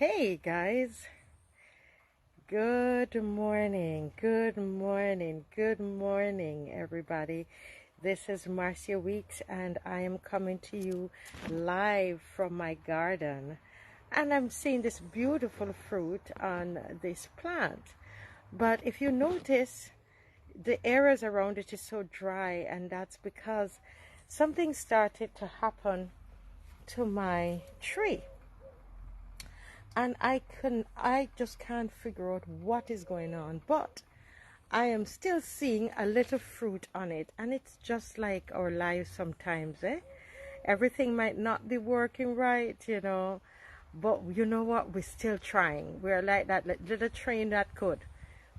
Hey guys, good morning, good morning, good morning, everybody. This is Marcia Weeks, and I am coming to you live from my garden. And I'm seeing this beautiful fruit on this plant. But if you notice, the areas around it is so dry, and that's because something started to happen to my tree. And I just can't figure out what is going on, but I am still seeing a little fruit on it, and it's just like our lives sometimes, eh? Everything might not be working right, but you know what? We're still trying. We're like that little train that could.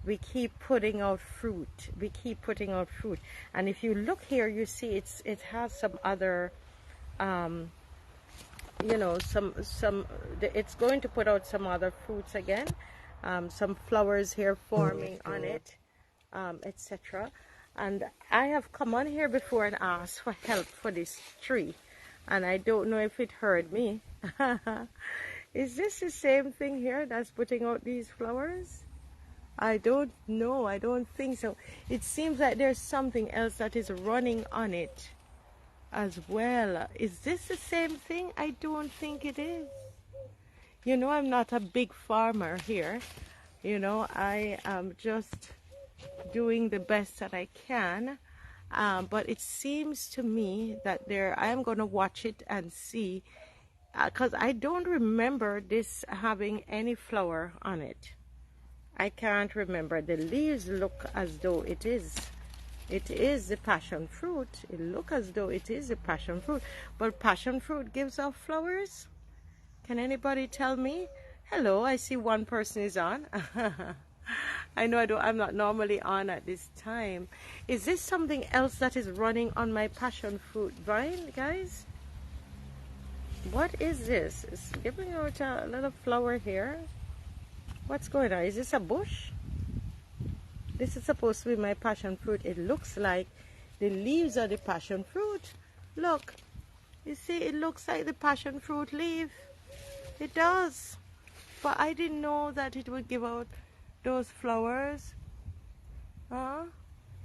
We keep putting out fruit. We keep putting out fruit. And if you look here, you see it has some other it's going to put out some other fruits again, some flowers here forming on it, etc. And I have come on here before and asked for help for this tree, and I don't know if it heard me. Is this the same thing here that's putting out these flowers? I don't know. I don't think so. It seems like there's something else that is running on it as well. Is this the same thing? I don't think it is. I'm not a big farmer here. I am just doing the best that I can. But it seems to me that I am going to watch it and see, because I don't remember this having any flower on it. I can't remember. The leaves look as though it is. It is the passion fruit. It looks as though it is the passion fruit. But passion fruit gives off flowers? Can anybody tell me? Hello, I see one person is on. I know I'm not normally on at this time. Is this something else that is running on my passion fruit vine, guys? What is this? It's giving out a little flower here. What's going on? Is this a bush? This is supposed to be my passion fruit. It looks like the leaves are the passion fruit. Look, you see, it looks like the passion fruit leaf. It does. But I didn't know that it would give out those flowers. Huh?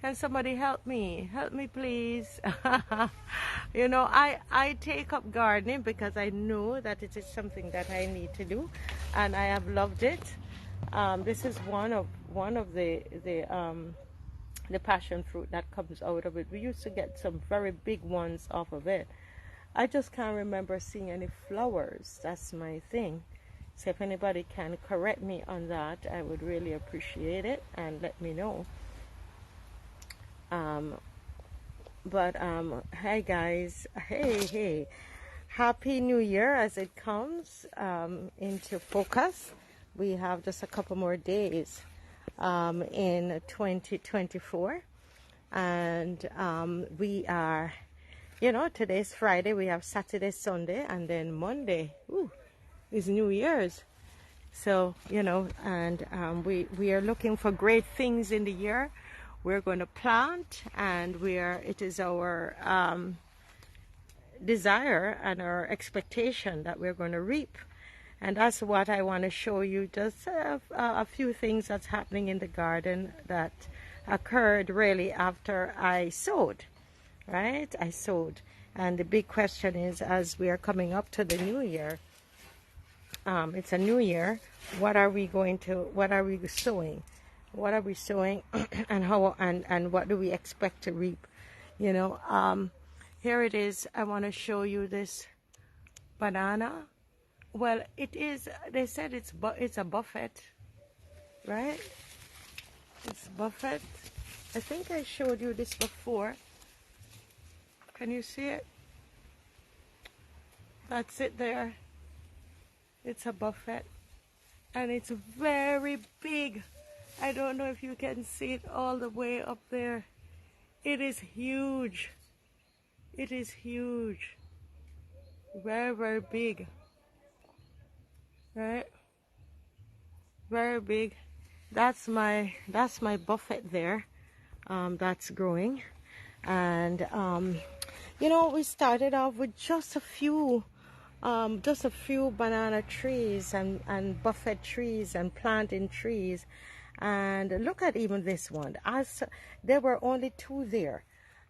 Can somebody help me? Help me, please. I take up gardening because I know that it is something that I need to do, and I have loved it. This is one of the passion fruit that comes out of it. We used to get some very big ones off of it. I just can't remember seeing any flowers. That's my thing. So if anybody can correct me on that, I would really appreciate it and let me know. Hi guys. Hey. Happy New Year as it comes into focus. We have just a couple more days in 2024, and we are, today's Friday. We have Saturday, Sunday, and then Monday is New Year's. So and we are looking for great things in the year. We're going to plant, and it is our desire and our expectation that we're going to reap. And that's what I want to show you, just a few things that's happening in the garden that occurred really after I sowed, right? I sowed. And the big question is, as we are coming up to the new year, it's a new year, what are we sowing? What are we sowing and how and what do we expect to reap? Here it is. I want to show you this banana. Well, it is, they said it's a buffet, right? It's buffet. I think I showed you this before. Can you see it? That's it there. It's a buffet. And it's very big. I don't know if you can see it all the way up there. It is huge. It is huge. Very, very big. Right, very big. That's my buffet there. That's growing, and we started off with just a few just a few banana trees and buffet trees and plantain trees. And look at even this one. There were only 2 there.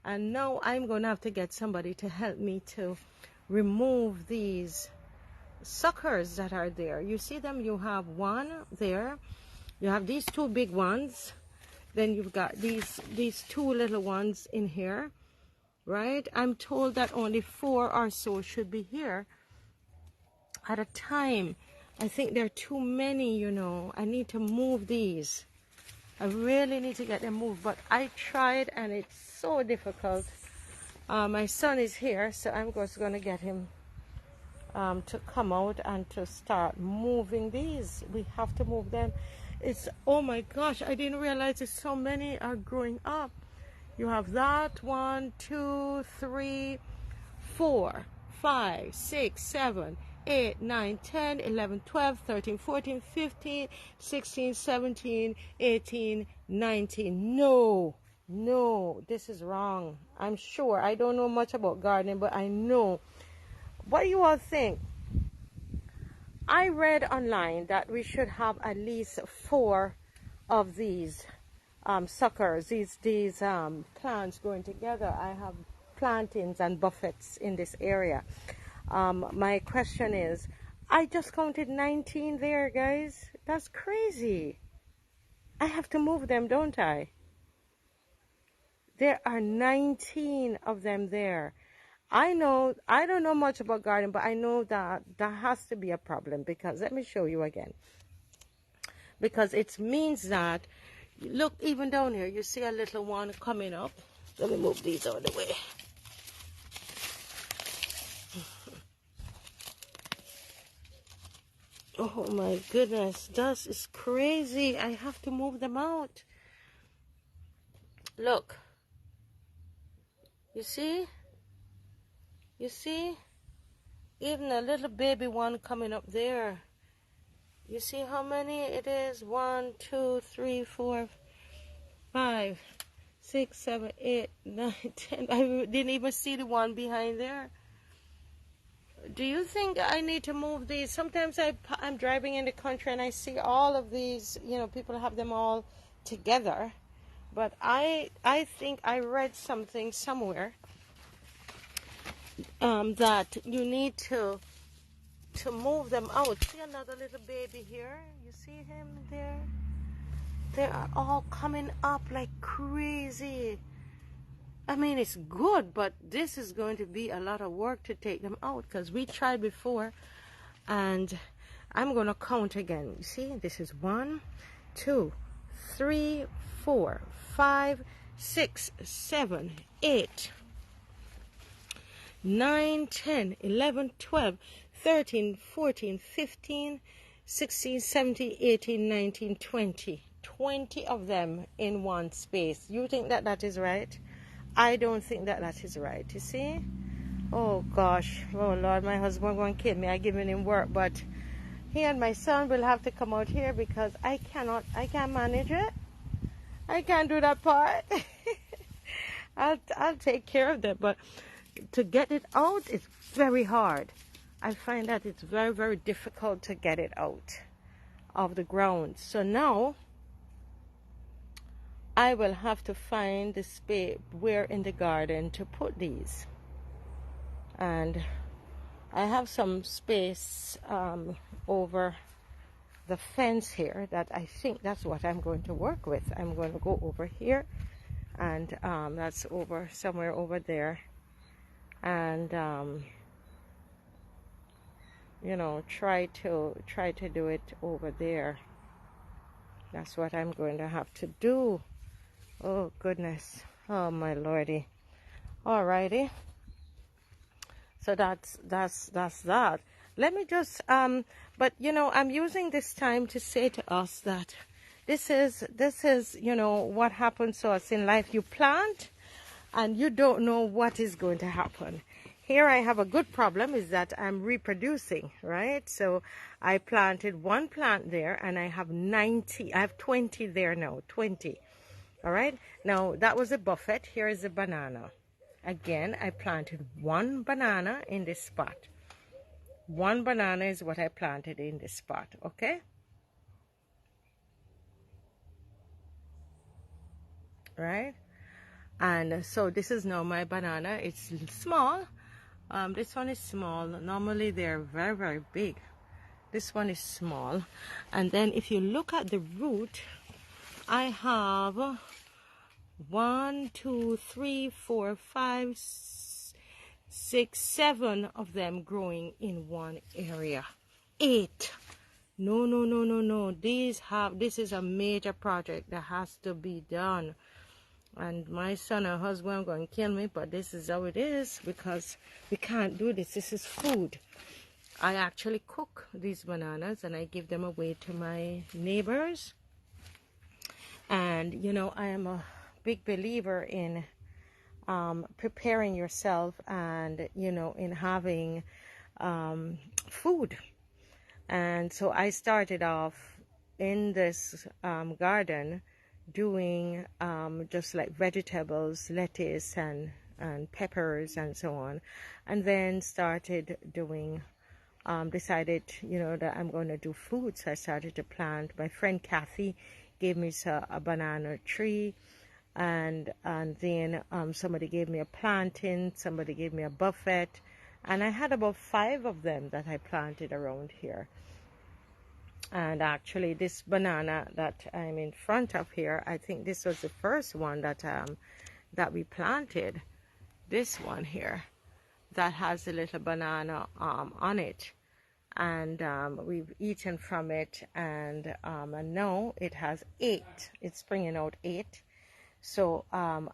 And now I'm going to have to get somebody to help me to remove these suckers that are there. You see them? You have one there. You have these 2 big ones. Then you've got these 2 little ones in here, right? I'm told that only 4 or so should be here at a time. I think there are too many, you know. I need to move these. I really need to get them moved, but I tried and it's so difficult. My son is here, so I'm just going to get him to come out and to start moving these. We have to move them. It's, oh my gosh, I didn't realize that so many are growing up. You have that 1, 2, 3, 4, 5, 6, 7, 8, 9, 10, 11, 12, 13, 14, 15, 16, 17, 18, 19. No, this is wrong. I'm sure. I don't know much about gardening, but I know. What do you all think? I read online that we should have at least 4 of these suckers, these plants growing together. I have plantains and buffets in this area. My question is, I just counted 19 there, guys. That's crazy. I have to move them, don't I? There are 19 of them there. I don't know much about gardening, but I know that that has to be a problem, because let me show you again. Because it means that, look, even down here, you see a little one coming up. Let me move these out of the way. Oh my goodness, that is crazy. I have to move them out. Look. You see? You see? Even a little baby one coming up there. You see how many it is? 1, 2, 3, 4, 5, 6, 7, 8, 9, 10. I didn't even see the one behind there. Do you think I need to move these? Sometimes I'm driving in the country and I see all of these, you know, people have them all together. But I think I read something somewhere that you need to move them out. See another little baby here? You see him there? They are all coming up like crazy. I mean, it's good, but this is going to be a lot of work to take them out, because we tried before, and I'm going to count again. You see, this is 1, 2, 3, 4, 5, 6, 7, 8, 9, 10, 11, 12, 13, 14, 15, 16, 17, 18, 19, 20. 20 of them in one space. You think that that is right? I don't think that that is right. You see? Oh gosh. Oh Lord, my husband going to kill me. I given him work, but he and my son will have to come out here, because I can't manage it. I can't do that part. I'll take care of that, but to get it out is very hard. I find that it's very, very difficult to get it out of the ground. So now I will have to find the space where in the garden to put these. And I have some space over the fence here that I think that's what I'm going to work with. I'm going to go over here, and that's over somewhere over there, and you know, try to do it over there. That's what I'm going to have to do. Oh goodness. Oh my lordy. Alrighty. So that's that. Let me just but you know, I'm using this time to say to us that this is you know what happens to us in life. You plant and you don't know what is going to happen. Here I have a good problem, is that I'm reproducing, right? So I planted one plant there and I have 20 there now, 20. All right, now that was a buffet. Here is a banana. Again, I planted one banana in this spot. One banana is what I planted in this spot, okay? Right? And so this is now my banana. It's small. This one is small. Normally they're very, very big. This one is small. And then if you look at the root, I have 1, 2, 3, 4, 5, 6, 7 of them growing in one area. 8. No. This is a major project that has to be done. And my son and husband are going to kill me, but this is how it is because we can't do this. This is food. I actually cook these bananas and I give them away to my neighbors. And, you know, I am a big believer in preparing yourself and, you know, in having food. And so I started off in this garden doing just like vegetables, lettuce and peppers and so on, and then started doing decided, you know, that I'm going to do food. So I started to plant. My friend Kathy gave me a banana tree, and then somebody gave me a plantain, somebody gave me a buffet, and I had about 5 of them that I planted around here. And actually this banana that I'm in front of here, I think this was the first one that that we planted. This one here that has a little banana on it, and we've eaten from it, and now it has 8. It's bringing out 8. So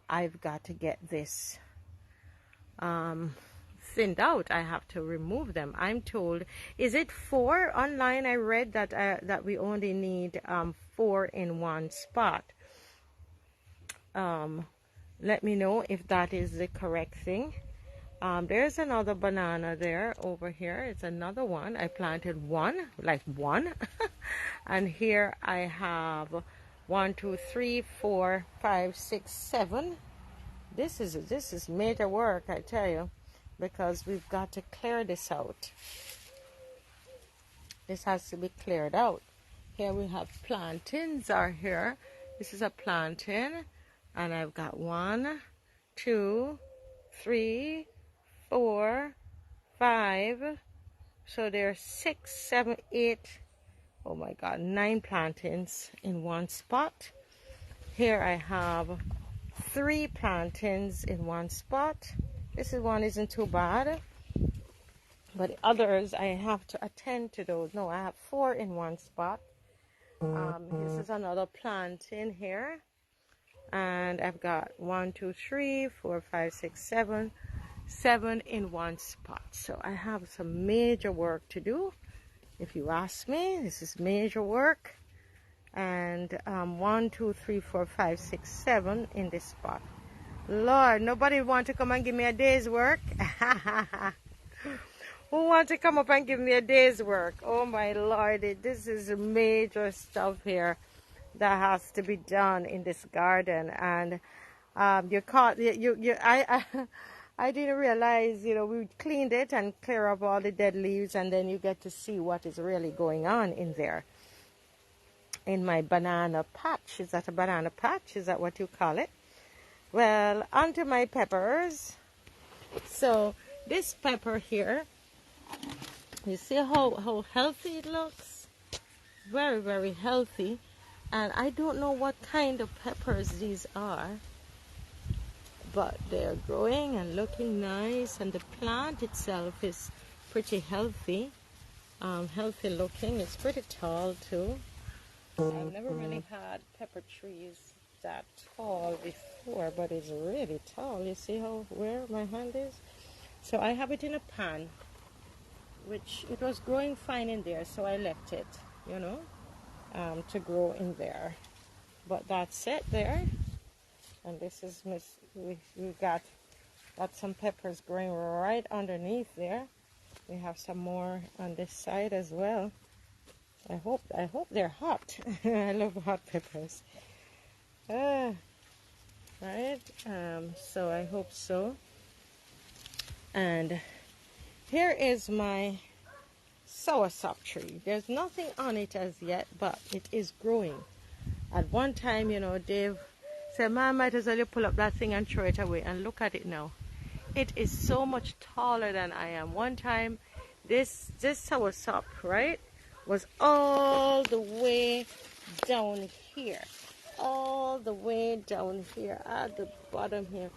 I've got to get this thinned out. I have to remove them. I'm told, is it 4? Online I read that that we only need 4 in one spot. Let me know if that is the correct thing. There's another banana there over here. It's another one. I planted one, like one. And here I have 1, 2, 3, 4, 5, 6, 7. This is major work, I tell you, because we've got to clear this out. This has to be cleared out. Here we have plantains are here. This is a plantain, and I've got 1, 2, 3, 4, 5. So there are 6, 7, 8. Oh my God, 9 plantains in one spot. Here I have 3 plantains in one spot. This one isn't too bad, but the others I have to attend to those. No, I have 4 in one spot. This is another plantain here, and I've got 1, 2, 3, 4, 5, 6, 7 in one spot. So I have some major work to do. If you ask me, this is major work. And 1, 2, 3, 4, 5, 6, 7 in this spot. Lord, nobody want to come and give me a day's work? Who want to come up and give me a day's work? Oh my Lord, this is major stuff here that has to be done in this garden. And I didn't realize, you know, we cleaned it and clear up all the dead leaves, and then you get to see what is really going on in there. In my banana patch. Is that a banana patch? Is that what you call it? Well, onto my peppers. So this pepper here, you see how healthy it looks? Very, very healthy. And I don't know what kind of peppers these are, but they're growing and looking nice, and the plant itself is pretty healthy. Healthy looking. It's pretty tall too. I've never really had pepper trees that tall before, but it's really tall. You see where my hand is? So I have it in a pan, which it was growing fine in there, so I left it, you know, to grow in there. But that's it there. And this is, we've got some peppers growing right underneath there. We have some more on this side as well. I hope they're hot. I love hot peppers. Right? So I hope so. And here is my soursop tree. There's nothing on it as yet, but it is growing. At one time, you know, Dave said, man, might as well you pull up that thing and throw it away. And look at it now. It is so much taller than I am. One time, this soursop, right, was all the way down here. All the way down here at the bottom here.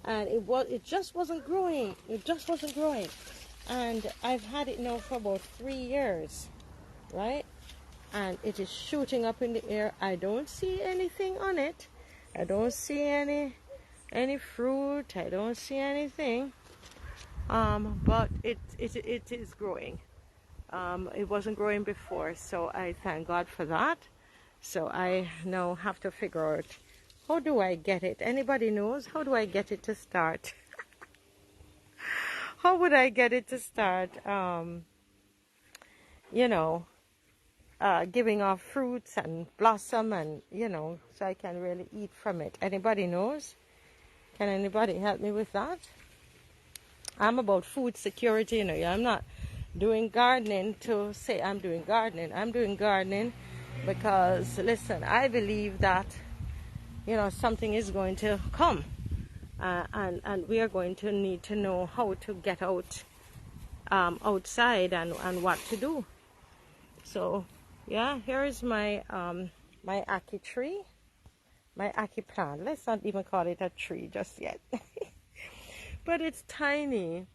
And it just wasn't growing. It just wasn't growing. And I've had it now for about 3 years, right? And it is shooting up in the air. I don't see anything on it. I don't see any fruit. I don't see anything. But it is growing. It wasn't growing before, so I thank God for that. So I now have to figure out, how do I get it? Anybody knows? How do I get it to start? How would I get it to start, you know, giving off fruits and blossom and, you know, so I can really eat from it? Anybody knows? Can anybody help me with that? I'm about food security, you know. I'm not doing gardening to say I'm doing gardening. I'm doing gardening because, listen, I believe that, you know, something is going to come. And we are going to need to know how to get out outside and what to do. So yeah, here is my my ackee tree, my ackee plant. Let's not even call it a tree just yet. But it's tiny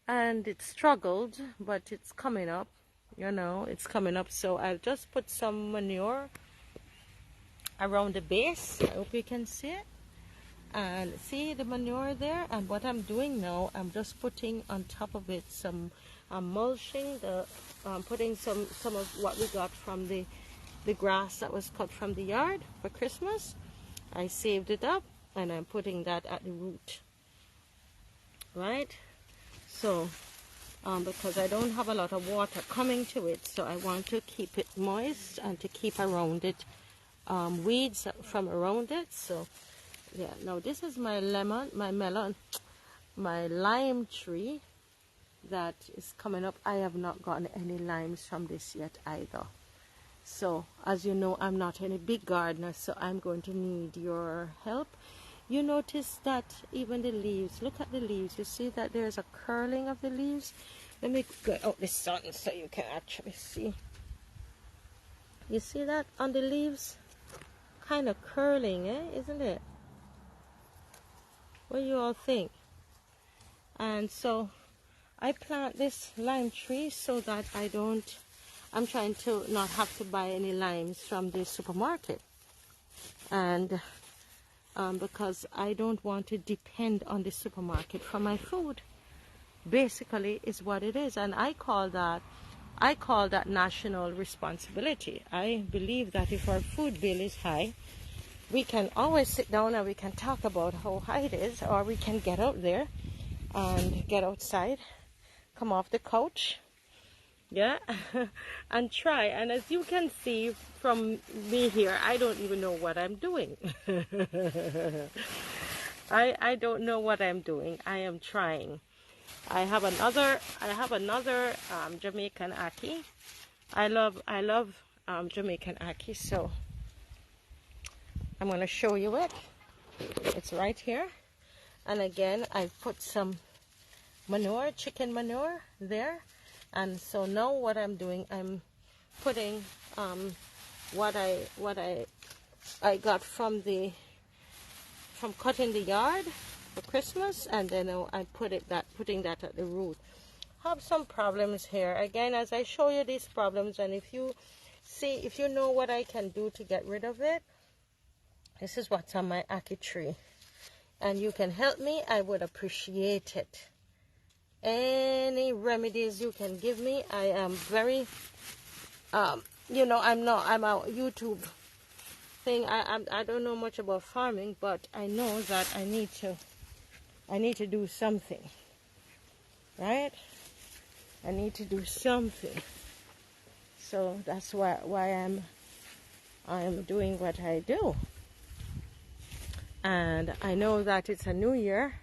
and it struggled, but it's coming up, you know, it's coming up. So I'll just put some manure around the base. I hope you can see it. And see the manure there. And what I'm doing now, I'm just putting on top of it some mulching, putting some of what we got from the grass that was cut from the yard for Christmas. I saved it up and I'm putting that at the root, right? So because I don't have a lot of water coming to it, so I want to keep it moist and to keep around it weeds from around it. So yeah, now this is my melon, my lime tree that is coming up. I have not gotten any limes from this yet either. So as you know, I'm not any big gardener, so I'm going to need your help. You notice that even the leaves, look at the leaves. You see that there's a curling of the leaves? Let me get out the sun so you can actually see. You see that on the leaves? Kind of curling, isn't it? What do you all think? And so I plant this lime tree so that I'm trying to not have to buy any limes from the supermarket. And because I don't want to depend on the supermarket for my food. Basically is what it is. And I call that national responsibility. I believe that if our food bill is high, we can always sit down and we can talk about how high it is, or we can get out there and get outside, come off the couch, yeah, and try. And as you can see from me here, I don't even know what I'm doing. I don't know what I'm doing. I am trying. I have another Jamaican ackee. I love Jamaican ackee, so I'm going to show you it. It's right here. And again, I put some manure, chicken manure there. And so now what I'm doing, I'm putting what I got from cutting the yard for Christmas, and then I'm putting that at the root. Have some problems here. Again, as I show you these problems, and if you know what I can do to get rid of it, this is what's on my ackee tree. And you can help me, I would appreciate it. Any remedies you can give me, I am very, you know, I'm a YouTube thing. I don't know much about farming, but I know that I need to do something, right? I need to do something. So that's why I'm doing what I do. And I know that it's a new year,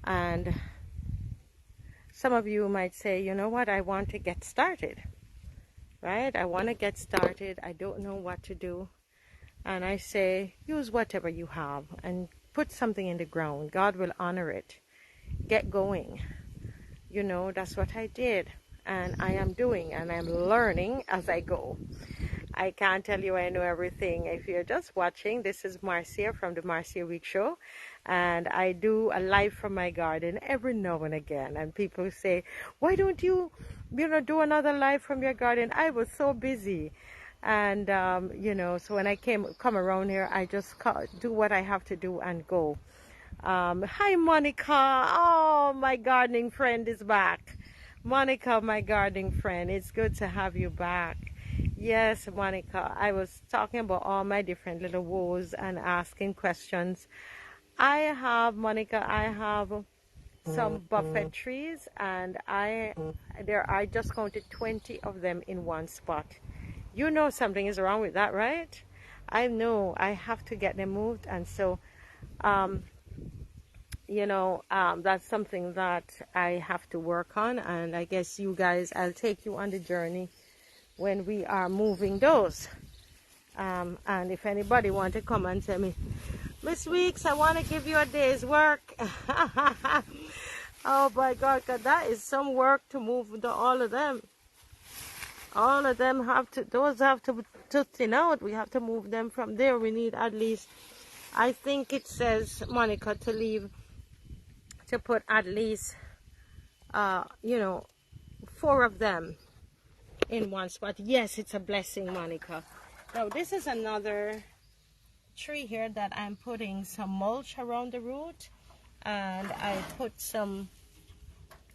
and some of you might say, you know what, I want to get started, right? I want to get started. I don't know what to do. And I say, use whatever you have and put something in the ground. God will honor it. Get going. You know, that's what I did. And I am doing, and I'm learning as I go. I can't tell you I know everything. If you're just watching, this is Marcia from the Marcia Week Show. And I do a live from my garden every now and again. And people say, why don't you, do another live from your garden? I was so busy. And, so when I come around here, I just do what I have to do and go. Hi, Monica. Oh, my gardening friend is back. Monica, my gardening friend, it's good to have you back. Yes, Monica, I was talking about all my different little woes and asking questions. Monica, I have some buffet trees, and there I just counted 20 of them in one spot. You know something is wrong with that, right? I know I have to get them moved, and so that's something that I have to work on, and I guess you guys, I'll take you on the journey when we are moving those. And if anybody want to come and tell me, Miss Weeks, I want to give you a day's work. Oh my God, 'cause that is some work to move all of them. All of them have to thin out. We have to move them from there. We need at least, I think it says, Monica, to put at least, 4 of them in one spot. Yes, it's a blessing, Monica. Now, this is another tree here that I'm putting some mulch around the root. And I put some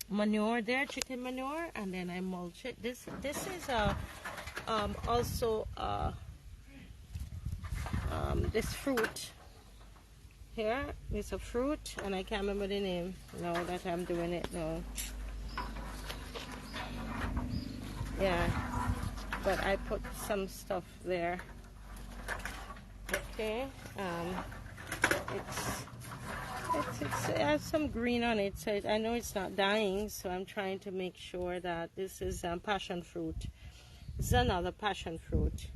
manure there, chicken manure, and then I mulch it. This is also this fruit here is a fruit, and I can't remember the name now that I'm doing it now. Yeah, but I put some stuff there. Okay, it has some green on it, so I know it's not dying, so I'm trying to make sure that this is passion fruit. This is another passion fruit.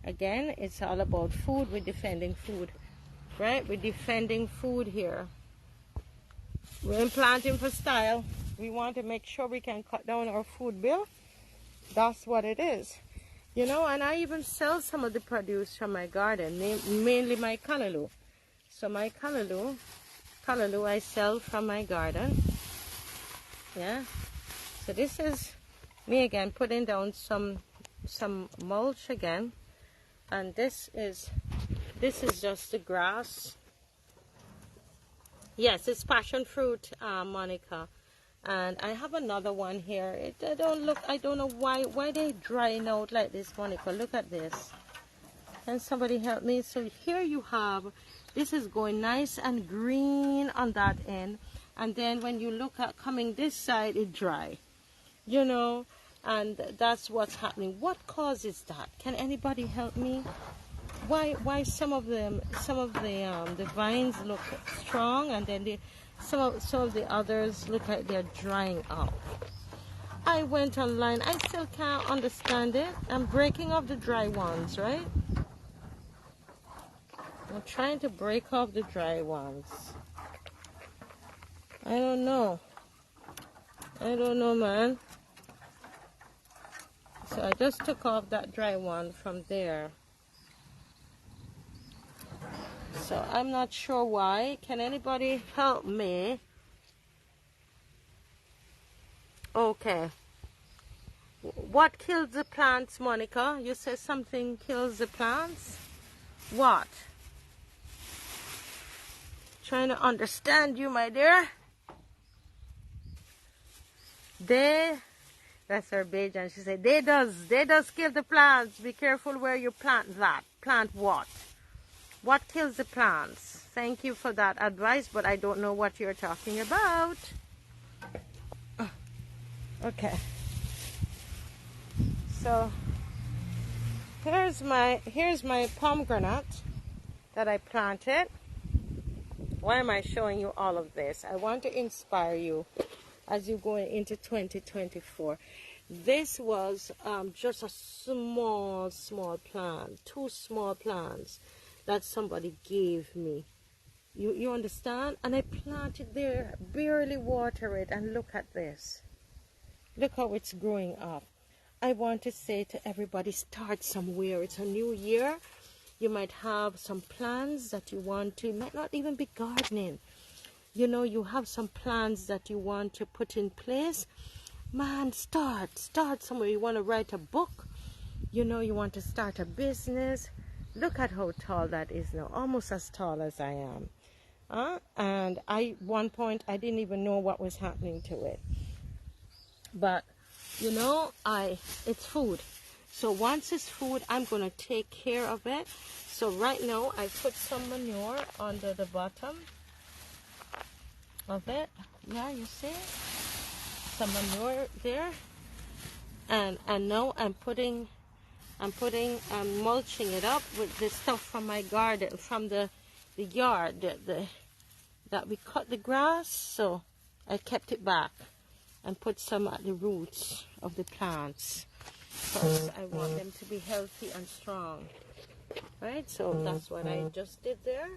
Again, it's all about food. We're defending food, right? We're defending food here. We're implanting for style. We want to make sure we can cut down our food bill. That's what it is. And I even sell some of the produce from my garden, mainly my callaloo. So my callaloo I sell from my garden. Yeah. So this is me again putting down some mulch again, and this is just the grass. Yes, it's passion fruit, Monica. And I have another one here. I don't know why they drying out like this, Monica. Look at this. Can somebody help me? So here you have, this is going nice and green on that end. And then when you look at coming this side, it dry. And that's what's happening. What causes that? Can anybody help me? Why some of the vines look strong, and then some of the others look like they're drying out. I went online. I still can't understand it. I'm breaking off the dry ones, right? I'm trying to break off the dry ones. I don't know, man. So I just took off that dry one from there. So I'm not sure why. Can anybody help me? Okay. What kills the plants, Monica? You said something kills the plants? What? Trying to understand you, my dear. That's her beige, and she said, they does kill the plants. Be careful where you plant that. Plant what? What kills the plants? Thank you for that advice, but I don't know what you're talking about. Okay. So here's my pomegranate that I planted. Why am I showing you all of this? I want to inspire you as you go into 2024. This was just a small plant, 2 small plants that somebody gave me. You understand? And I planted there, barely water it, and look at this. Look how it's growing up. I want to say to everybody, start somewhere. It's a new year. You might have some plans that you want to, it might not even be gardening. You know, you have some plans that you want to put in place. Man, start somewhere. You want to write a book. You know, you want to start a business. Look at how tall that is now, almost as tall as I am. And one point, I didn't even know what was happening to it. But, you know, it's food. So once it's food, I'm going to take care of it. So right now, I put some manure under the bottom of it. Yeah, you see? Some manure there. And now I'm mulching it up with the stuff from my garden, from the yard that we cut the grass. So I kept it back and put some at the roots of the plants. Because I want them to be healthy and strong. Right? So that's what I just did there.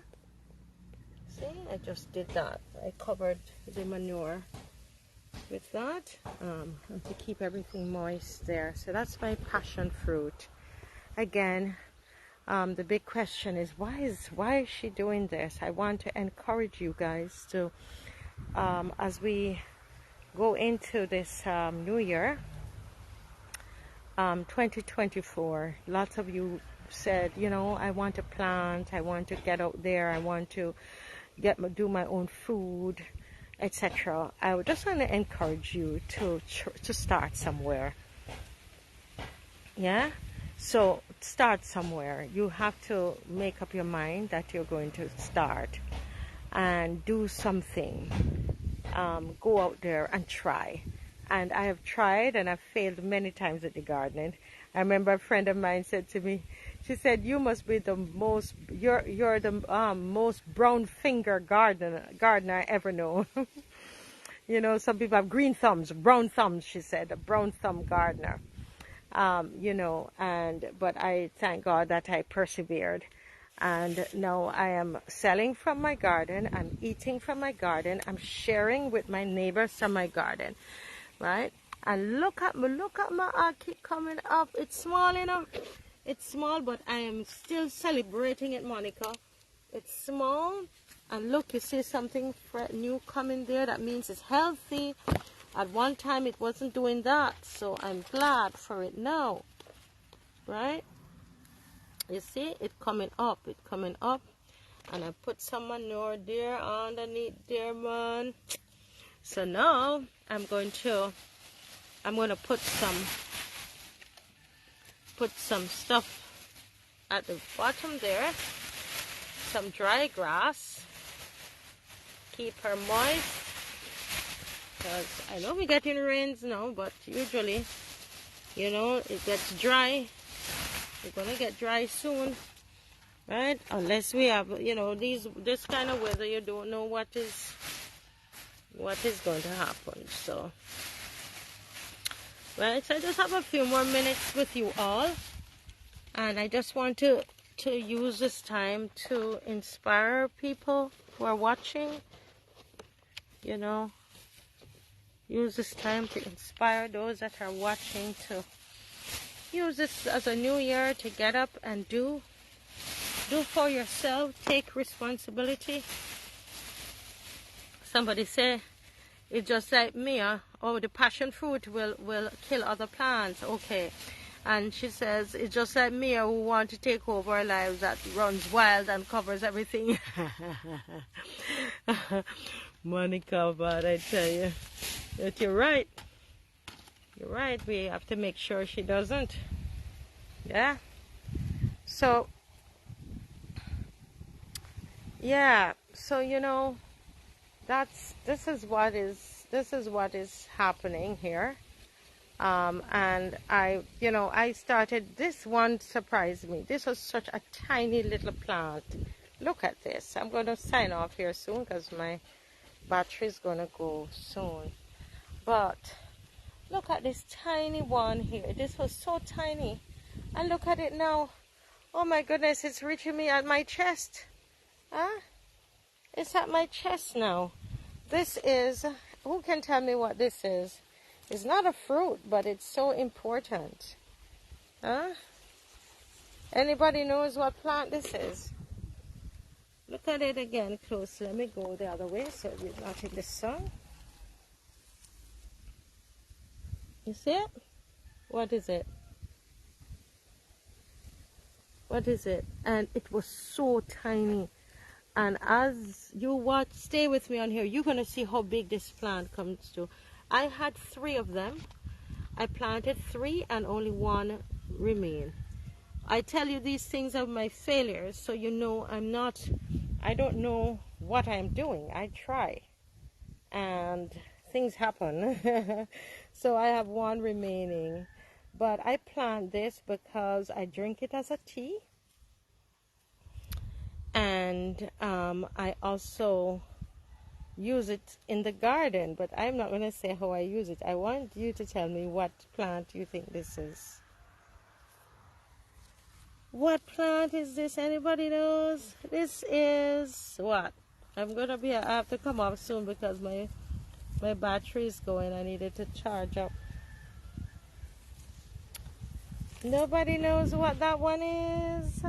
See? I just did that. I covered the manure with that and to keep everything moist there. So that's my passion fruit. Again, the big question is why is she doing this? I want to encourage you guys to as we go into this new year, 2024. Lots of you said, you know, I want to plant, I want to get out there, I want to do my own food, etc. I would just want to encourage you to start somewhere. Yeah? So start somewhere. You have to make up your mind that you're going to start and do something. Go out there and try. And I have tried and I've failed many times at the gardening. I remember a friend of mine said to me, she said, you must be the most, you're the most brown finger gardener I ever know. You know, some people have green thumbs, brown thumbs, she said, a brown thumb gardener. You know, but I thank God that I persevered. And now I am selling from my garden, I'm eating from my garden, I'm sharing with my neighbors from my garden, right? And look at my orchid coming up. It's small, you know. It's small, but I am still celebrating it, Monica. It's small, and look, you see something new coming there. That means it's healthy. At one time, it wasn't doing that, so I'm glad for it now, right? You see, it coming up, and I put some manure there underneath there, man. So now I'm going to put some stuff at the bottom there, some dry grass, keep her moist, because I know we're getting rains now, but usually, you know, it gets dry. We're gonna get dry soon, right? Unless we have, you know, this kind of weather, you don't know what is going to happen. So, right, so I just have a few more minutes with you all, and I just want to use this time to inspire people who are watching. You know, use this time to inspire those that are watching to use this as a new year to get up and do for yourself. Take responsibility. Somebody say it's just like me. Oh, the passion fruit will kill other plants. Okay. And she says it's just like me who want to take over our lives, that runs wild and covers everything. Monica, but I tell you that you're right. You're right. We have to make sure she doesn't. Yeah. So, yeah. So, you know, this is what is happening here. And I started, this one surprised me. This was such a tiny little plant. Look at this. I'm going to sign off here soon because my battery is going to go soon. But look at this tiny one here. This was so tiny. And look at it now. Oh my goodness, it's reaching me at my chest. Huh? It's at my chest now. This is, who can tell me what this is? It's not a fruit, but it's so important. Huh? Anybody knows what plant this is? Look at it again closely. Let me go the other way so we're not in the sun. You see it? What is it? What is it? And it was so tiny. And as you watch, stay with me on here, you're going to see how big this plant comes to. I had 3 of them. I planted 3 and only 1 remain. I tell you these things are my failures, so you know I don't know what I'm doing. I try. And things happen. So I have 1 remaining. But I plant this because I drink it as a tea. And I also use it in the garden, but I'm not going to say how I use it. I want you to tell me what plant you think this is. What plant is this? Anybody knows? This is what? I have to come off soon because my battery is going. I needed to charge up. Nobody knows what that one is.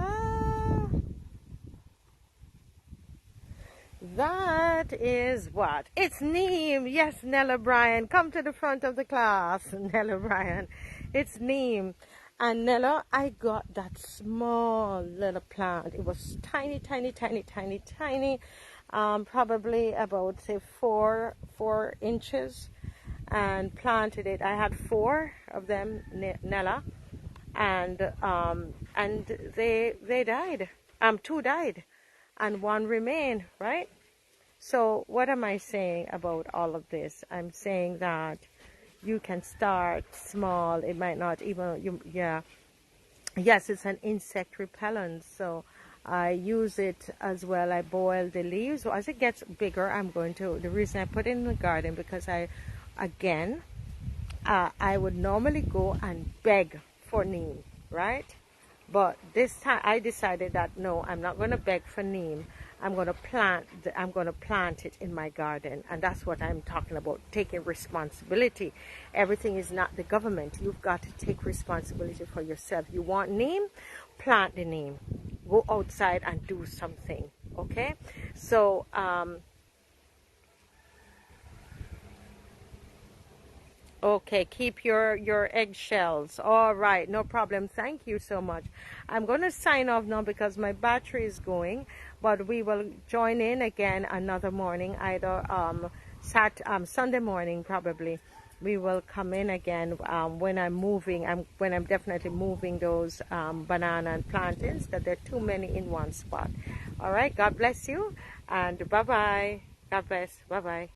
That is what? It's neem. Yes, Nella Bryan. Come to the front of the class, Nella Bryan. It's neem. And Nella, I got that small little plant. It was tiny, tiny, tiny, tiny, tiny. Probably about, say, 4 inches. And planted it. I had 4 of them, Nella. And they died. 2 died. And 1 remained, right? So what am I saying about all of this? I'm saying that you can start small. It might not even, yes, it's an insect repellent. So I use it as well. I boil the leaves. So as it gets bigger, the reason I put it in the garden, because I would normally go and beg for neem, right? But this time I decided that no, I'm not going to beg for neem. I'm going to plant it in my garden, and that's what I'm talking about, taking responsibility. Everything is not the government. You've got to take responsibility for yourself. You want neem? Plant the neem. Go outside and do something, okay? So, okay, keep your eggshells. All right, no problem. Thank you so much. I'm going to sign off now because my battery is going, but we will join in again another morning, either Sunday morning probably. We will come in again when I'm moving. When I'm definitely moving those banana and plantains, that there are too many in one spot. All right, God bless you, and bye-bye. God bless. Bye-bye.